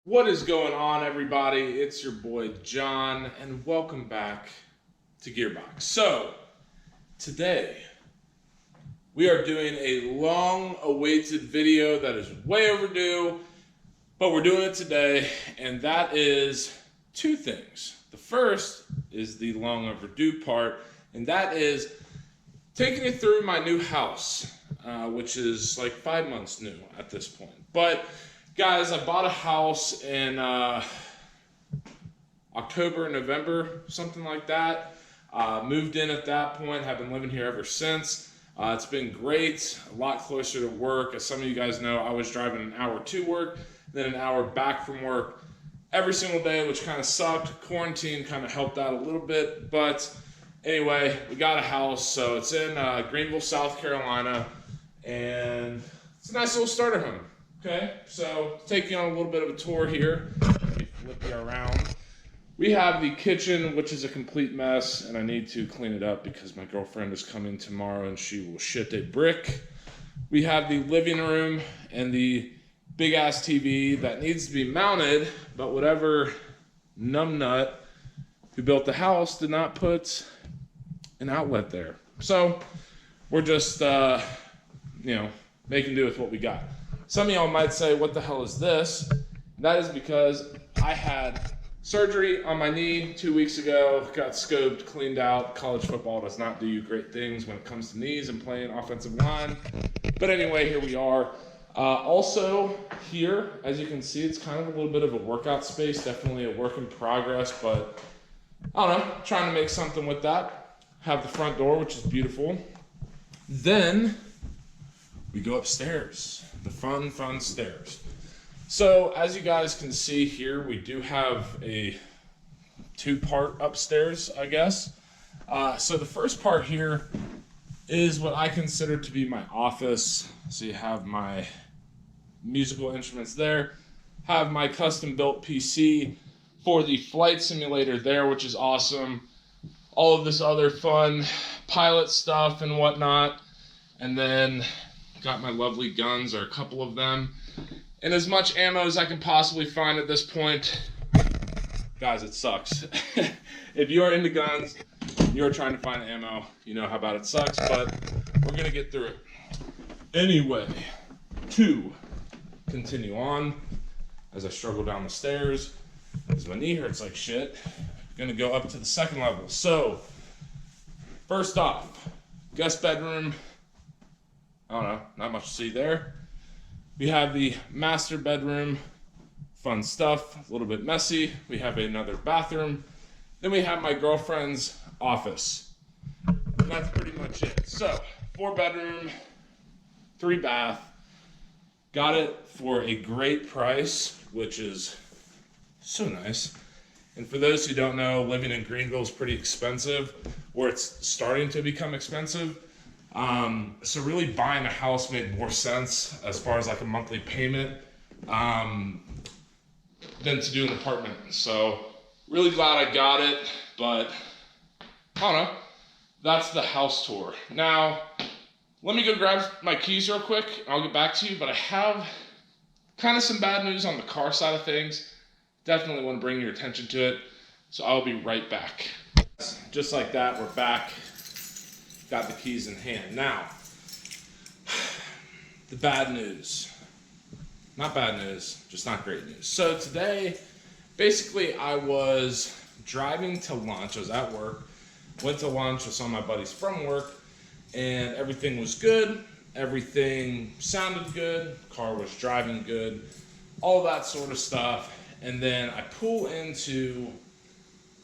What is going on, everybody? It's your boy John, and welcome back to Gearbox. So, today we are doing a long awaited video that is way overdue, but we're doing it today, and that is two things. The first is the long overdue part, and that is taking you through my new house, which is like 5 months new at this point. But guys, I bought a house in October, November, something like that. Moved in at that point, have been living here ever since. It's been great, a lot closer to work. As some of you guys know, I was driving an hour to work, then an hour back from work every single day, which kind of sucked. Quarantine kind of helped out a little bit, but anyway, we got a house. So it's in Greenville, South Carolina, and it's a nice little starter home. Okay, so take you on a little bit of a tour here. Let me flip you around. We have the kitchen, which is a complete mess, and I need to clean it up because my girlfriend is coming tomorrow and she will shit a brick. We have the living room and the big ass TV that needs to be mounted, but whatever numbnut who built the house did not put an outlet there. So we're just, making do with what we got. Some of y'all might say, what the hell is this? That is because I had surgery on my knee 2 weeks ago, got scoped, cleaned out. College football does not do you great things when it comes to knees and playing offensive line. But anyway, here we are. Also here, as you can see, it's kind of a little bit of a workout space, definitely a work in progress, but I don't know, trying to make something with that. Have the front door, which is beautiful. Then we go upstairs, the fun stairs. So as you guys can see here, we do have a two-part upstairs, I guess. So the first part here is what I consider to be my office. So you have my musical instruments there, have my custom-built PC for the flight simulator there, which is awesome. All of this other fun pilot stuff and whatnot. And then got my lovely guns, or a couple of them, and as much ammo as I can possibly find at this point. Guys, it sucks. If you are into guns, you're trying to find ammo, you know how bad it sucks, but we're gonna get through it. Anyway, to continue on, as I struggle down the stairs, because my knee hurts like shit, I'm gonna go up to the second level. So, first off, guest bedroom. I don't know, not much to see there. We have the master bedroom, fun stuff, a little bit messy. We have another bathroom. Then we have my girlfriend's office. And that's pretty much it. So, 4-bedroom, 3-bath. Got it for a great price, which is so nice. And for those who don't know, living in Greenville is pretty expensive, or it's starting to become expensive. So really buying a house made more sense as far as like a monthly payment than to do an apartment. So really glad I got it, but I don't know. That's the house tour. Now, let me go grab my keys real quick. I'll get back to you, but I have kind of some bad news on the car side of things. Definitely want to bring your attention to it. So I'll be right back. Just like that, we're back. Got the keys in hand. Now, the bad news. Not bad news, just not great news. So today, basically I was driving to lunch. I was at work, went to lunch with some of my buddies from work, and everything was good. Everything sounded good. Car was driving good. All that sort of stuff. And then I pull into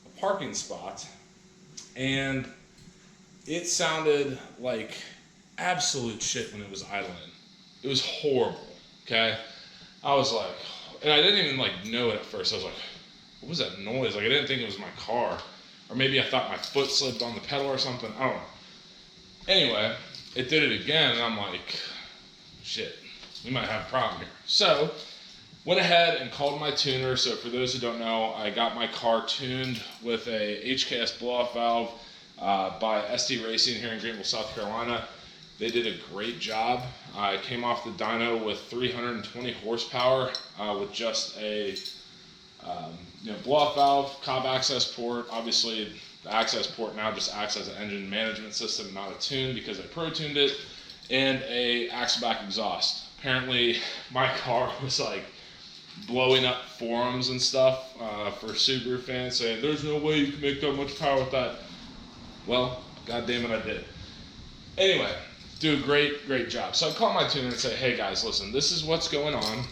a parking spot, and it sounded like absolute shit when it was idling. It was horrible, okay? I was like, and I didn't even know it at first. I was like, what was that noise? I didn't think it was my car. Or maybe I thought my foot slipped on the pedal or something. I don't know. Anyway, it did it again, and I'm like, shit, we might have a problem here. So, went ahead and called my tuner. So for those who don't know, I got my car tuned with a HKS blow-off valve by SD Racing here in Greenville, South Carolina. They did a great job. I came off the dyno with 320 horsepower with just a blow-off valve, cob access port. Obviously, the access port now just acts as an engine management system, not a tune because I pro-tuned it, and a axle-back exhaust. Apparently, my car was like blowing up forums and stuff for Subaru fans saying, there's no way you can make that much power with that. Well, god damn it, I did. Anyway, do a great job. So I call my tuner and say, hey guys, listen, this is what's going on.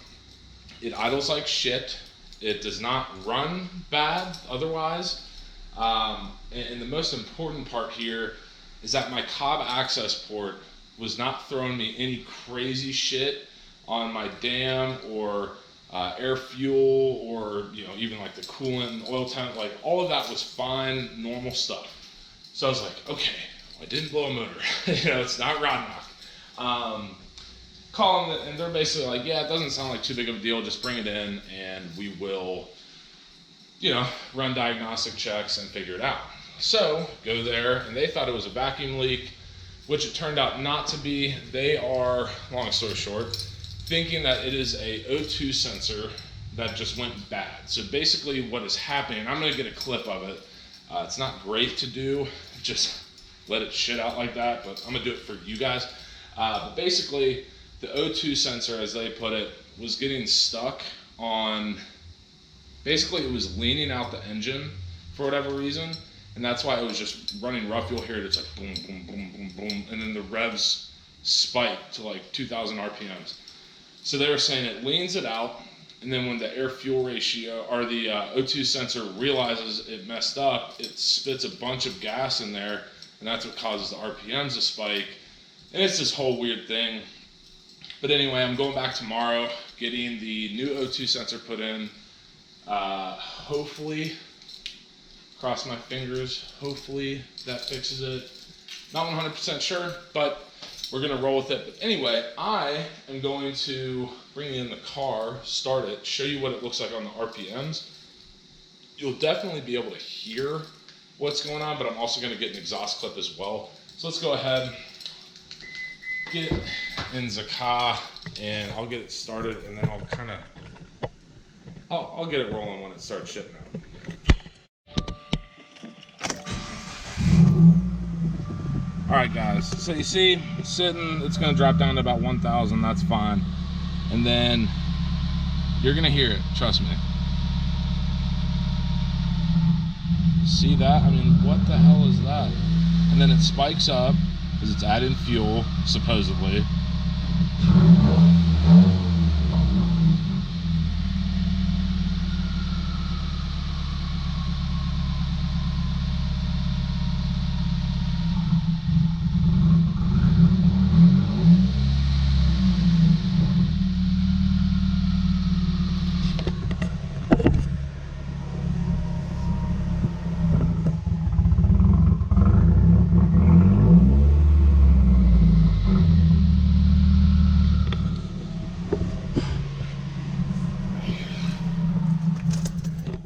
It idles like shit. It does not run bad otherwise. And the most important part here is that my cob access port was not throwing me any crazy shit on my dam or air fuel or even like the coolant and oil tank. Like all of that was fine, normal stuff. So I was like, okay, I didn't blow a motor. It's not rod knock. Call them and they're basically like, yeah, it doesn't sound like too big of a deal. Just bring it in and we will, run diagnostic checks and figure it out. So go there and they thought it was a vacuum leak, which it turned out not to be. They are, long story short, thinking that it is a O2 sensor that just went bad. So basically what is happening, I'm going to get a clip of it. It's not great to do, just let it shit out like that, but I'm going to do it for you guys. But basically, the O2 sensor, as they put it, was getting stuck on, basically it was leaning out the engine for whatever reason, and that's why it was just running rough. You'll hear it, it's like boom, boom, boom, boom, boom, and then the revs spike to like 2,000 RPMs. So they were saying it leans it out, and then when the air fuel ratio or the O2 sensor realizes it messed up, it spits a bunch of gas in there, and that's what causes the RPMs to spike. And it's this whole weird thing. But anyway, I'm going back tomorrow, getting the new O2 sensor put in. Hopefully, cross my fingers, hopefully that fixes it. Not 100% sure, but we're gonna roll with it. But anyway, I am going to bring in the car, start it, show you what it looks like on the RPMs. You'll definitely be able to hear what's going on, but I'm also gonna get an exhaust clip as well. So let's go ahead, get in the car, and I'll get it started, and then I'll get it rolling when it starts shipping out. Alright guys, so you see, it's sitting, it's going to drop down to about 1,000, that's fine. And then, you're going to hear it, trust me. See that? I mean, what the hell is that? And then it spikes up, because it's adding fuel, supposedly.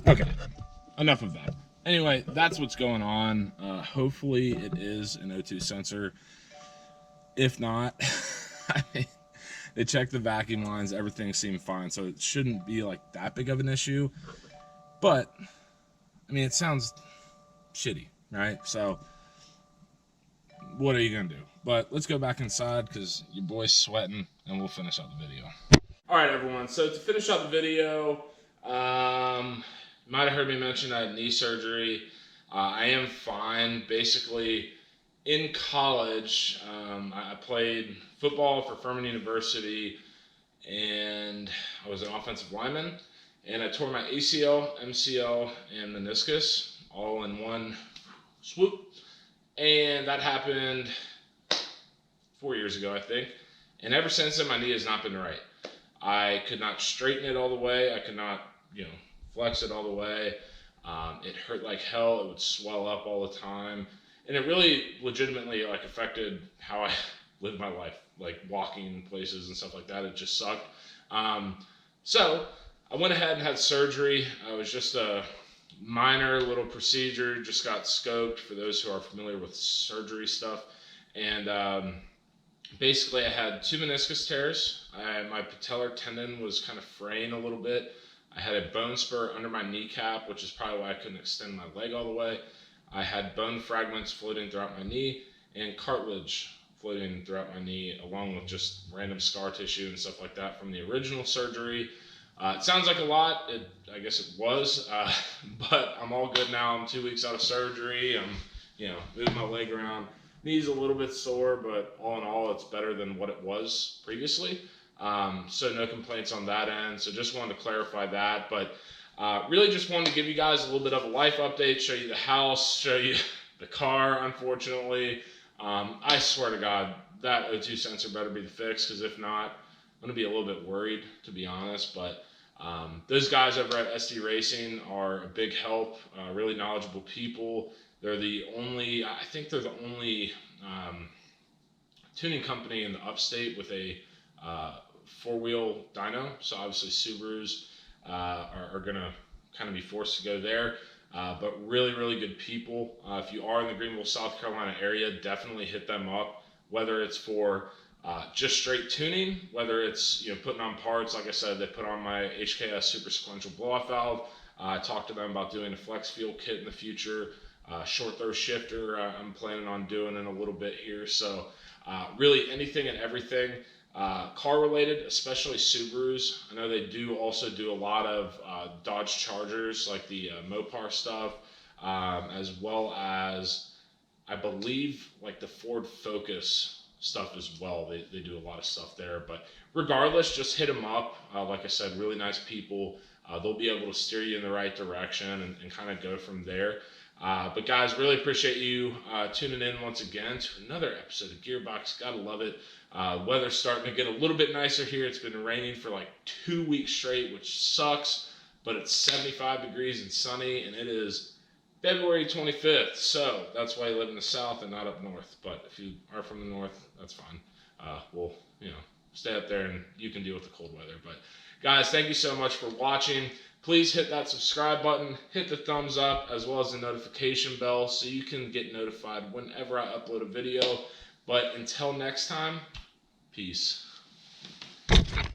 Okay, enough of that. Anyway, that's what's going on. Hopefully it is an O2 sensor. If not, I mean, they checked the vacuum lines, everything seemed fine, so it shouldn't be like that big of an issue. But, I mean, it sounds shitty, right? So, what are you gonna do? But let's go back inside because your boy's sweating and we'll finish out the video. Alright everyone, so to finish out the video, might have heard me mention I had knee surgery. I am fine. Basically, in college, I played football for Furman University, and I was an offensive lineman. And I tore my ACL, MCL, and meniscus all in one swoop. And that happened 4 years ago, I think. And ever since then, my knee has not been right. I could not straighten it all the way. I could not, flex it all the way. It hurt like hell. It would swell up all the time. And it really legitimately affected how I lived my life, like walking places and stuff like that. It just sucked. So I went ahead and had surgery. It was just a minor little procedure, just got scoped for those who are familiar with surgery stuff. And basically I had 2 meniscus tears. My patellar tendon was kind of fraying a little bit. I had a bone spur under my kneecap, which is probably why I couldn't extend my leg all the way. I had bone fragments floating throughout my knee and cartilage floating throughout my knee, along with just random scar tissue and stuff like that from the original surgery. It sounds like a lot. I guess it was, but I'm all good now. I'm 2 weeks out of surgery. I'm, moving my leg around. Knee's a little bit sore, but all in all, it's better than what it was previously. So no complaints on that end. So just wanted to clarify that, but really just wanted to give you guys a little bit of a life update, show you the house, show you the car, unfortunately. I swear to God, that O2 sensor better be fixed, because if not, I'm going to be a little bit worried, to be honest. But those guys over at SD Racing are a big help, really knowledgeable people. I think they're the only tuning company in the upstate with a 4-wheel dyno. So obviously Subarus are going to kind of be forced to go there. But really, really good people. If you are in the Greenville, South Carolina area, definitely hit them up, whether it's for just straight tuning, whether it's putting on parts. Like I said, they put on my HKS super sequential blow-off valve. I talked to them about doing a flex fuel kit in the future. Short throw shifter I'm planning on doing in a little bit here. So really anything and everything car related, especially Subarus. I know they do also do a lot of Dodge Chargers, like the Mopar stuff, as well as I believe like the Ford Focus stuff as well. They do a lot of stuff there, but regardless, just hit them up. Like I said, really nice people. They'll be able to steer you in the right direction and kind of go from there. But guys, really appreciate you tuning in once again to another episode of Gearbox. Gotta love it. Weather's starting to get a little bit nicer here. It's been raining for like 2 weeks straight, which sucks, but it's 75 degrees and sunny, and it is February 25th. So that's why you live in the South and not up north. But if you are from the North, that's fine. We'll, stay up there and you can deal with the cold weather. But guys, thank you so much for watching. Please hit that subscribe button, hit the thumbs up, as well as the notification bell so you can get notified whenever I upload a video. But until next time, peace.